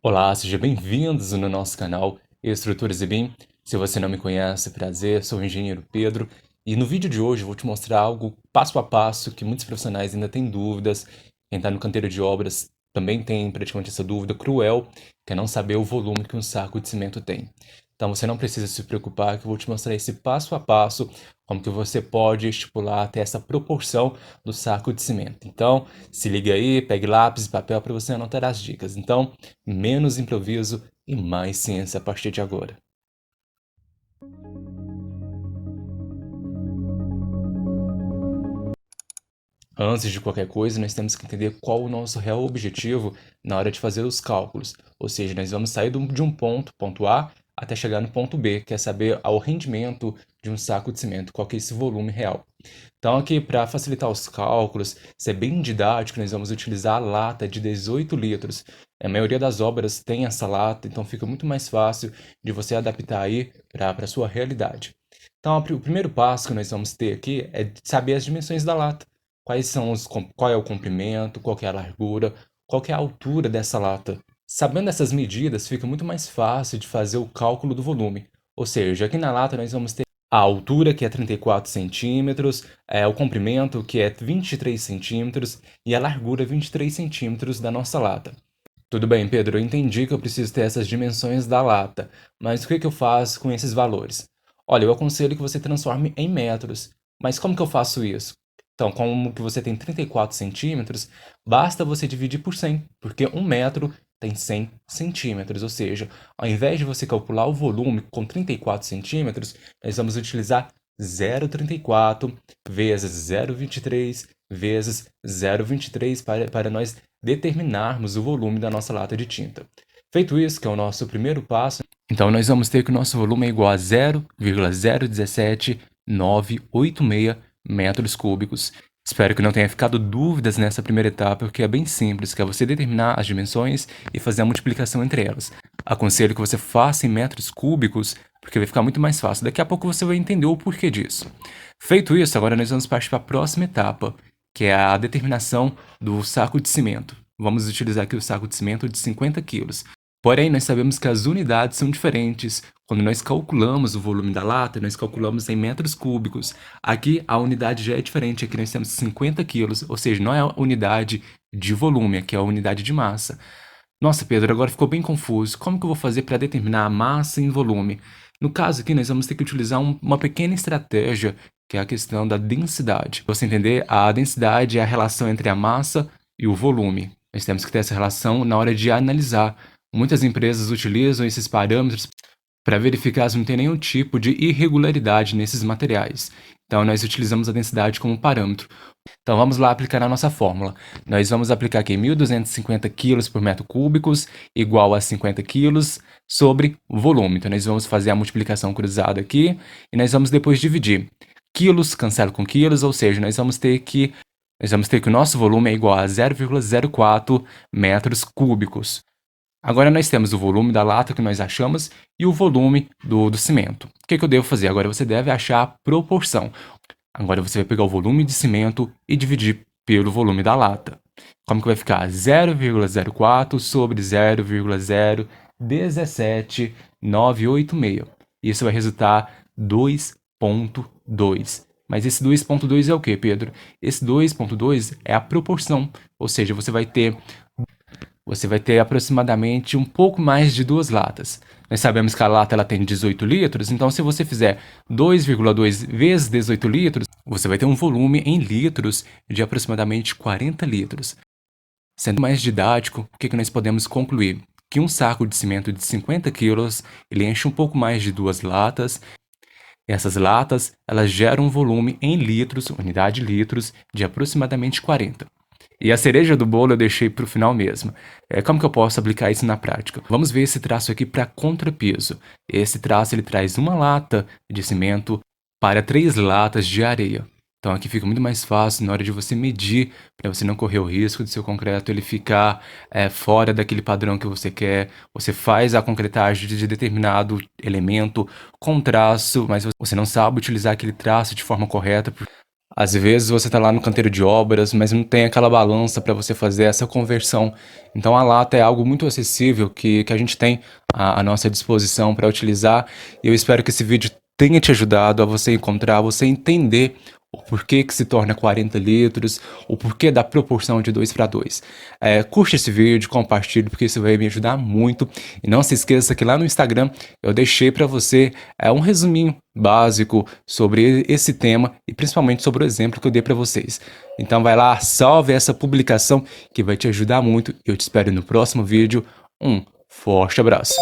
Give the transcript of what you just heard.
Olá, sejam bem-vindos no nosso canal Estruturas e BIM. Se você não me conhece, prazer, sou o engenheiro Pedro e no vídeo de hoje eu vou te mostrar algo passo a passo que muitos profissionais ainda têm dúvidas. Quem está no canteiro de obras também tem praticamente essa dúvida cruel, que é não saber o volume que um saco de cimento tem. Então você não precisa se preocupar que eu vou te mostrar esse passo a passo, como que você pode estipular até essa proporção do saco de cimento. Então, se liga aí, pegue lápis e papel para você anotar as dicas. Então, menos improviso e mais ciência a partir de agora. Antes de qualquer coisa, nós temos que entender qual o nosso real objetivo na hora de fazer os cálculos. Ou seja, nós vamos sair de um ponto A, até chegar no ponto B, que é saber o rendimento de um saco de cimento, qual que é esse volume real. Então aqui, para facilitar os cálculos, ser bem didático, nós vamos utilizar a lata de 18 litros. A maioria das obras tem essa lata, então fica muito mais fácil de você adaptar aí para a sua realidade. Então, o primeiro passo que nós vamos ter aqui é saber as dimensões da lata. Qual é o comprimento, qual é a largura, qual é a altura dessa lata. Sabendo essas medidas, fica muito mais fácil de fazer o cálculo do volume. Ou seja, aqui na lata nós vamos ter a altura, que é 34 centímetros, o comprimento, que é 23 centímetros, e a largura, 23 centímetros da nossa lata. Tudo bem, Pedro, eu entendi que eu preciso ter essas dimensões da lata, mas o que eu faço com esses valores? Olha, eu aconselho que você transforme em metros, mas como que eu faço isso? Então, como que você tem 34 centímetros, basta você dividir por 100, porque 1 metro tem 100 centímetros, ou seja, ao invés de você calcular o volume com 34 centímetros, nós vamos utilizar 0,34 vezes 0,23 vezes 0,23 para nós determinarmos o volume da nossa lata de tinta. Feito isso, que é o nosso primeiro passo, então nós vamos ter que o nosso volume é igual a 0,017986 metros cúbicos. Espero que não tenha ficado dúvidas nessa primeira etapa, porque é bem simples, que é você determinar as dimensões e fazer a multiplicação entre elas. Aconselho que você faça em metros cúbicos, porque vai ficar muito mais fácil. Daqui a pouco você vai entender o porquê disso. Feito isso, agora nós vamos partir para a próxima etapa, que é a determinação do saco de cimento. Vamos utilizar aqui o saco de cimento de 50 quilos. Porém, nós sabemos que as unidades são diferentes. Quando nós calculamos o volume da lata, nós calculamos em metros cúbicos. Aqui, a unidade já é diferente. Aqui nós temos 50 quilos, ou seja, não é a unidade de volume, aqui é a unidade de massa. Nossa, Pedro, agora ficou bem confuso. Como que eu vou fazer para determinar a massa em volume? No caso aqui, nós vamos ter que utilizar uma pequena estratégia, que é a questão da densidade. Para você entender, a densidade é a relação entre a massa e o volume. Nós temos que ter essa relação na hora de analisar. Muitas empresas utilizam esses parâmetros para verificar se não tem nenhum tipo de irregularidade nesses materiais. Então, nós utilizamos a densidade como parâmetro. Então, vamos lá aplicar a nossa fórmula. Nós vamos aplicar aqui 1.250 kg por metro cúbicos igual a 50 kg sobre o volume. Então, nós vamos fazer a multiplicação cruzada aqui e nós vamos depois dividir. Quilos cancela com quilos, ou seja, nós vamos ter que o nosso volume é igual a 0,04 metros cúbicos. Agora nós temos o volume da lata que nós achamos e o volume do cimento. O que eu devo fazer? Agora você deve achar a proporção. Agora você vai pegar o volume de cimento e dividir pelo volume da lata. Como que vai ficar? 0,04 sobre 0,017986. Isso vai resultar 2,2. Mas esse 2,2 é o que, Pedro? Esse 2,2 é a proporção, ou seja, você vai ter aproximadamente um pouco mais de 2 latas. Nós sabemos que a lata ela tem 18 litros, então se você fizer 2,2 vezes 18 litros, você vai ter um volume em litros de aproximadamente 40 litros. Sendo mais didático, o que nós podemos concluir? Que um saco de cimento de 50 quilos, ele enche um pouco mais de 2 latas. Essas latas, elas geram um volume em litros, unidade de litros, de aproximadamente 40. E a cereja do bolo eu deixei para o final mesmo. Como que eu posso aplicar isso na prática? Vamos ver esse traço aqui para contrapeso. Esse traço ele traz uma lata de cimento para 3 latas de areia. Então aqui fica muito mais fácil na hora de você medir, para você não correr o risco de seu concreto ele ficar fora daquele padrão que você quer. Você faz a concretagem de determinado elemento com traço, mas você não sabe utilizar aquele traço de forma correta. Às vezes você está lá no canteiro de obras, mas não tem aquela balança para você fazer essa conversão. Então a lata é algo muito acessível que a gente tem à nossa disposição para utilizar. E eu espero que esse vídeo tenha te ajudado a você encontrar, a você entender o porquê que se torna 40 litros, o porquê da proporção de 2 para 2. Curte esse vídeo, compartilhe, porque isso vai me ajudar muito. E não se esqueça que lá no Instagram eu deixei para você um resuminho básico sobre esse tema e principalmente sobre o exemplo que eu dei para vocês. Então vai lá, salve essa publicação que vai te ajudar muito. Eu te espero no próximo vídeo. Um forte abraço.